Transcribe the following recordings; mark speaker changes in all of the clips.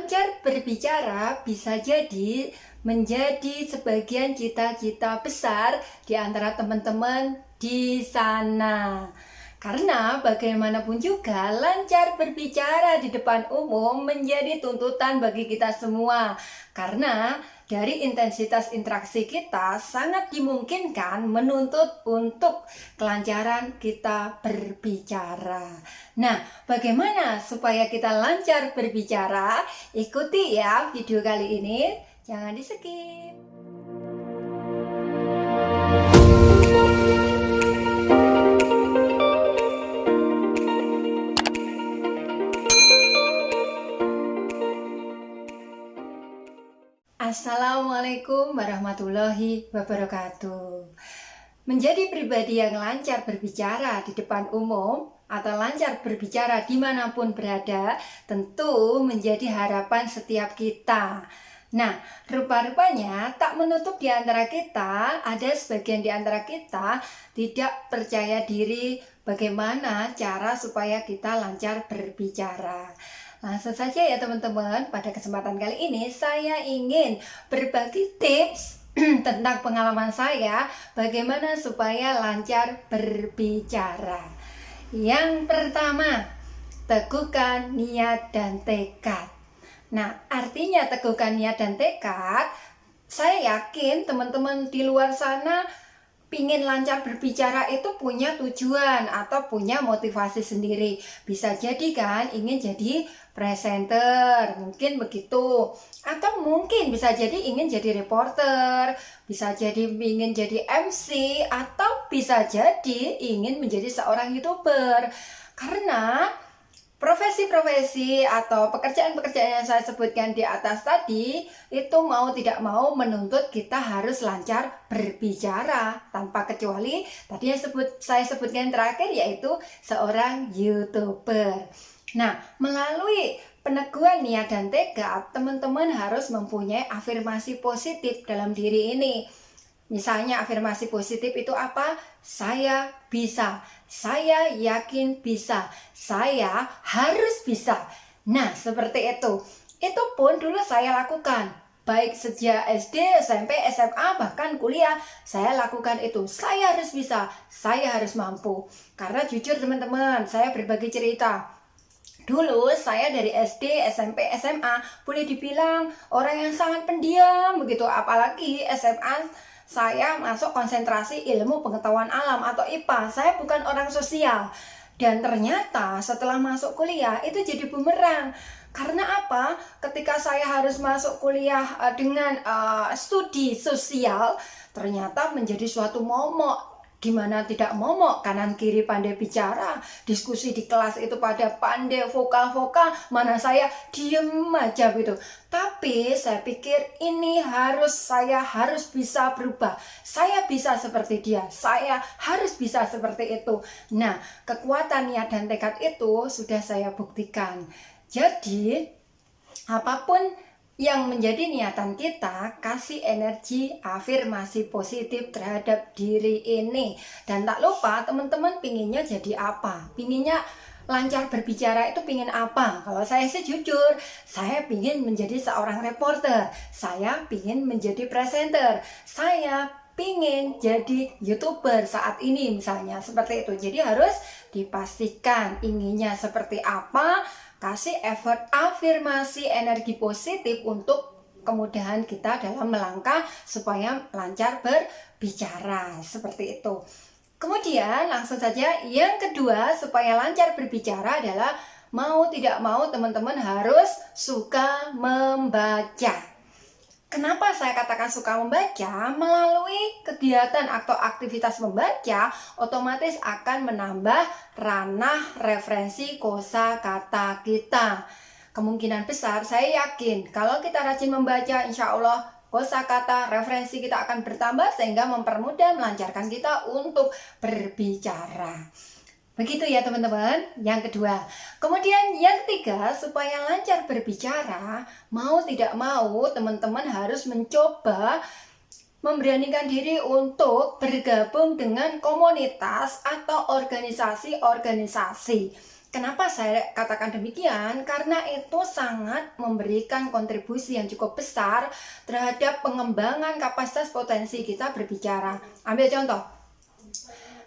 Speaker 1: Lancar berbicara bisa jadi menjadi sebagian cita-cita besar di antara teman-teman di sana. Karena bagaimanapun juga lancar berbicara di depan umum menjadi tuntutan bagi kita semua. Karena dari intensitas interaksi kita sangat dimungkinkan menuntut untuk kelancaran kita berbicara. Nah, bagaimana supaya kita lancar berbicara? Ikuti ya video kali ini, jangan di-skip. Assalamualaikum warahmatullahi wabarakatuh. Menjadi pribadi yang lancar berbicara di depan umum atau lancar berbicara dimanapun berada tentu menjadi harapan setiap kita. Nah, rupa-rupanya tak menutup di antara kita, ada sebagian di antara kita tidak percaya diri bagaimana cara supaya kita lancar berbicara. Langsung saja ya teman-teman, pada kesempatan kali ini saya ingin berbagi tips tentang pengalaman saya bagaimana supaya lancar berbicara. Yang pertama, teguhkan niat dan tekad. Nah, artinya teguhkan niat dan tekad, saya yakin teman-teman di luar sana pingin lancar berbicara itu punya tujuan atau punya motivasi sendiri. Bisa jadi kan ingin jadi presenter, mungkin begitu. Atau mungkin bisa jadi ingin jadi reporter, bisa jadi ingin jadi MC, atau bisa jadi ingin menjadi seorang YouTuber. Karena profesi-profesi atau pekerjaan-pekerjaan yang saya sebutkan di atas tadi itu mau tidak mau menuntut kita harus lancar berbicara tanpa kecuali tadi yang saya sebutkan terakhir yaitu seorang YouTuber. Nah, melalui peneguhan niat dan tekad, teman-teman harus mempunyai afirmasi positif dalam diri ini. Misalnya afirmasi positif itu apa? Saya bisa, saya yakin bisa, saya harus bisa. Nah, seperti itu. Itu pun dulu saya lakukan. Baik sejak SD, SMP, SMA, bahkan kuliah, saya lakukan itu. Saya harus bisa, saya harus mampu. Karena jujur teman-teman, saya berbagi cerita. Dulu saya dari SD, SMP, SMA boleh dibilang orang yang sangat pendiam begitu. Apalagi SMA saya masuk konsentrasi ilmu pengetahuan alam atau IPA. Saya bukan orang sosial. Dan ternyata setelah masuk kuliah itu jadi bumerang. Karena apa? Ketika saya harus masuk kuliah dengan studi sosial, ternyata menjadi suatu momok. Gimana tidak momok, kanan kiri pandai bicara, diskusi di kelas itu pada pandai vokal-vokal, mana saya diem aja gitu. Tapi saya pikir ini saya harus bisa berubah, saya bisa seperti dia, saya harus bisa seperti itu. Nah, kekuatan niat dan tekad itu sudah saya buktikan. Jadi apapun yang menjadi niatan kita, kasih energi afirmasi positif terhadap diri ini. Dan tak lupa teman-teman pinginnya jadi apa? Pinginnya lancar berbicara itu pingin apa? Kalau saya sih jujur, saya pingin menjadi seorang reporter, saya pingin menjadi presenter, saya pingin jadi YouTuber saat ini misalnya, seperti itu. Jadi harus dipastikan inginnya seperti apa, kasih effort afirmasi energi positif untuk kemudahan kita dalam melangkah supaya lancar berbicara, seperti itu. Kemudian langsung saja yang kedua supaya lancar berbicara adalah mau tidak mau teman-teman harus suka membaca. Kenapa saya katakan suka membaca? Melalui kegiatan atau aktivitas membaca, otomatis akan menambah ranah referensi kosakata kita. Kemungkinan besar saya yakin kalau kita rajin membaca, insya Allah kosakata referensi kita akan bertambah sehingga mempermudah melancarkan kita untuk berbicara. Begitu ya teman-teman, yang kedua. Kemudian yang ketiga, supaya lancar berbicara, mau tidak mau teman-teman harus mencoba memberanikan diri untuk bergabung dengan komunitas atau organisasi-organisasi. Kenapa saya katakan demikian? Karena itu sangat memberikan kontribusi yang cukup besar terhadap pengembangan kapasitas potensi kita berbicara. Ambil contoh,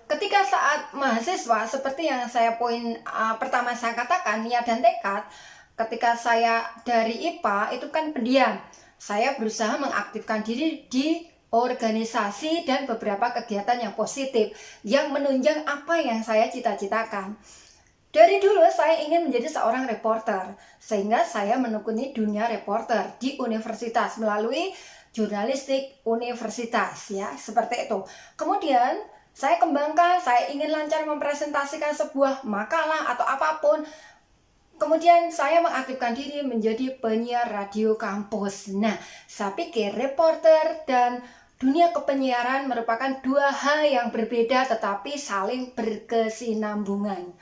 Speaker 1: ketika saat mahasiswa, seperti yang saya pertama saya katakan, niat dan tekad, ketika saya dari IPA itu kan pendiam, saya berusaha mengaktifkan diri di organisasi dan beberapa kegiatan yang positif yang menunjang apa yang saya cita-citakan. Dari dulu saya ingin menjadi seorang reporter, sehingga saya menekuni dunia reporter di universitas melalui jurnalistik universitas, ya, seperti itu. Kemudian saya kembangkan, saya ingin lancar mempresentasikan sebuah makalah atau apapun. Kemudian saya mengaktifkan diri menjadi penyiar radio kampus. Nah, saya pikir reporter dan dunia kepenyiaran merupakan dua hal yang berbeda tetapi saling berkesinambungan.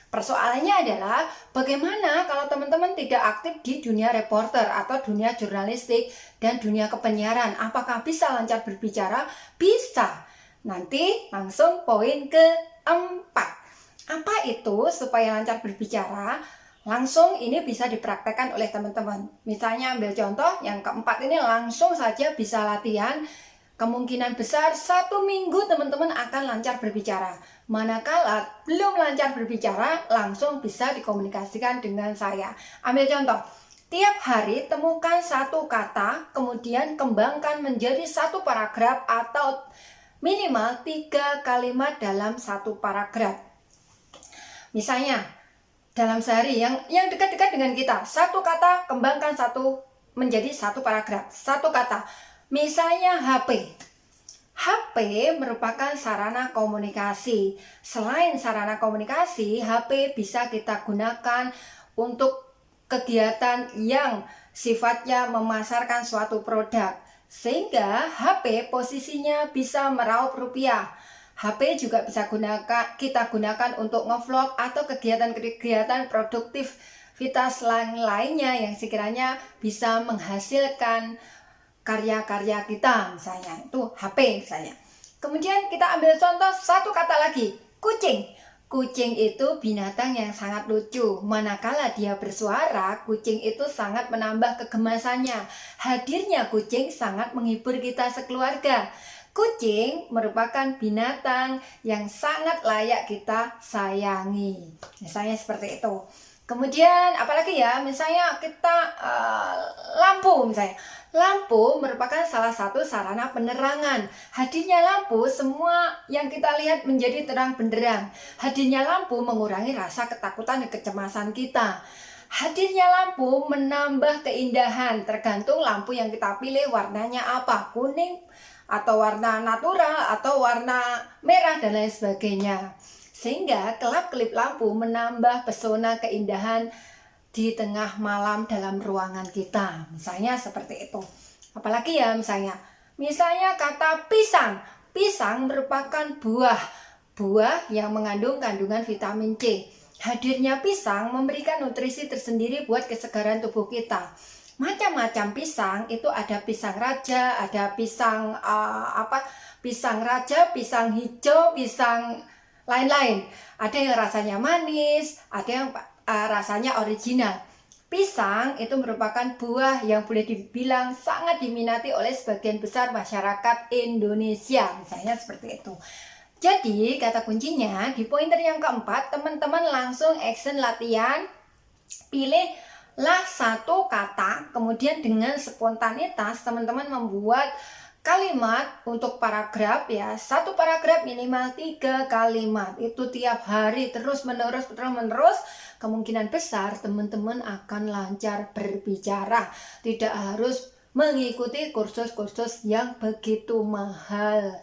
Speaker 1: Persoalannya adalah bagaimana kalau teman-teman tidak aktif di dunia reporter atau dunia jurnalistik dan dunia kepenyiaran. Apakah bisa lancar berbicara? Bisa. Nanti langsung poin keempat. Apa itu supaya lancar berbicara? Langsung ini bisa dipraktekkan oleh teman-teman. Misalnya ambil contoh yang keempat ini langsung saja bisa latihan. Kemungkinan besar 1 minggu teman-teman akan lancar berbicara. Manakala belum lancar berbicara, langsung bisa dikomunikasikan dengan saya. Ambil contoh, tiap hari temukan satu kata, kemudian kembangkan menjadi satu paragraf atau minimal 3 kalimat dalam satu paragraf. Misalnya, dalam sehari yang dekat-dekat dengan kita, satu kata kembangkan menjadi satu paragraf, satu kata. Misalnya HP. HP merupakan sarana komunikasi. Selain sarana komunikasi, HP bisa kita gunakan untuk kegiatan yang sifatnya memasarkan suatu produk. Sehingga HP posisinya bisa meraup rupiah. HP juga bisa kita gunakan untuk ngevlog atau kegiatan-kegiatan produktivitas lainnya yang sekiranya bisa menghasilkan karya-karya kita, misalnya itu HP misalnya. Kemudian kita ambil contoh satu kata lagi, kucing. Kucing itu binatang yang sangat lucu. Manakala dia bersuara, kucing itu sangat menambah kegemasannya. Hadirnya kucing sangat menghibur kita sekeluarga. Kucing merupakan binatang yang sangat layak kita sayangi. Misalnya seperti itu. Kemudian apalagi ya, misalnya kita lampu misalnya. Lampu merupakan salah satu sarana penerangan. Hadirnya lampu, semua yang kita lihat menjadi terang benderang. Hadirnya lampu mengurangi rasa ketakutan dan kecemasan kita. Hadirnya lampu menambah keindahan, tergantung lampu yang kita pilih warnanya apa, kuning atau warna natural atau warna merah dan lain sebagainya. Sehingga kelap-kelip lampu menambah pesona keindahan di tengah malam dalam ruangan kita. Misalnya seperti itu. Apalagi ya misalnya kata pisang. Pisang merupakan buah yang mengandung kandungan vitamin C. Hadirnya pisang memberikan nutrisi tersendiri buat kesegaran tubuh kita. Macam-macam pisang itu ada pisang raja, ada pisang pisang raja, pisang hijau, pisang lain-lain. Ada yang rasanya manis, ada yang rasanya original. Pisang itu merupakan buah yang boleh dibilang sangat diminati oleh sebagian besar masyarakat Indonesia, misalnya seperti itu. Jadi kata kuncinya di pointer yang keempat, teman-teman langsung action latihan, pilihlah satu kata, kemudian dengan spontanitas teman-teman membuat kalimat untuk paragraf ya, satu paragraf minimal 3 kalimat. Itu tiap hari terus menerus, kemungkinan besar teman-teman akan lancar berbicara. Tidak harus mengikuti kursus-kursus yang begitu mahal.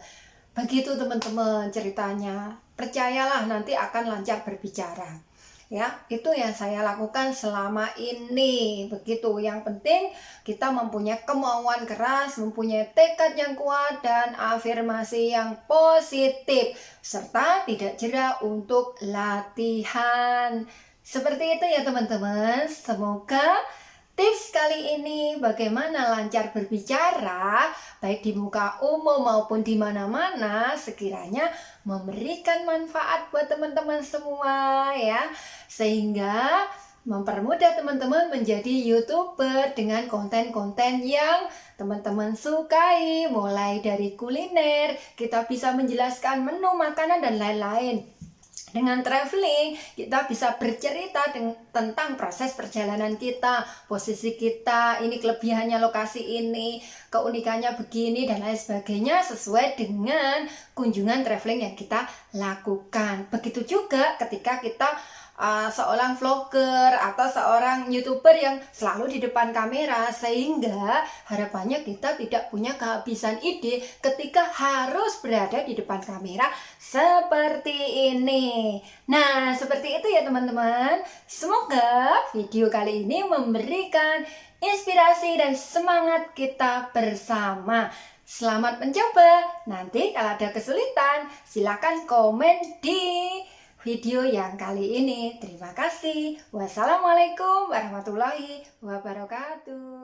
Speaker 1: Begitu teman-teman ceritanya. Percayalah nanti akan lancar berbicara. Ya, itu yang saya lakukan selama ini. Begitu, yang penting kita mempunyai kemauan keras, mempunyai tekad yang kuat dan afirmasi yang positif serta tidak jera untuk latihan. Seperti itu ya teman-teman. Semoga tips kali ini bagaimana lancar berbicara baik di muka umum maupun di mana-mana sekiranya memberikan manfaat buat teman-teman semua ya. Sehingga mempermudah teman-teman menjadi YouTuber dengan konten-konten yang teman-teman sukai, mulai dari kuliner, kita bisa menjelaskan menu makanan dan lain-lain. Dengan traveling, kita bisa bercerita tentang proses perjalanan kita, posisi kita, ini kelebihannya lokasi ini, keunikannya begini, dan lain sebagainya sesuai dengan kunjungan traveling yang kita lakukan. Begitu juga ketika kita seorang vlogger atau seorang YouTuber yang selalu di depan kamera, sehingga harapannya kita tidak punya kehabisan ide ketika harus berada di depan kamera seperti ini. Nah, seperti itu ya teman-teman. Semoga video kali ini memberikan inspirasi dan semangat kita bersama. Selamat mencoba. Nanti kalau ada kesulitan, silakan komen di video yang kali ini. Terima kasih. Wassalamualaikum warahmatullahi wabarakatuh.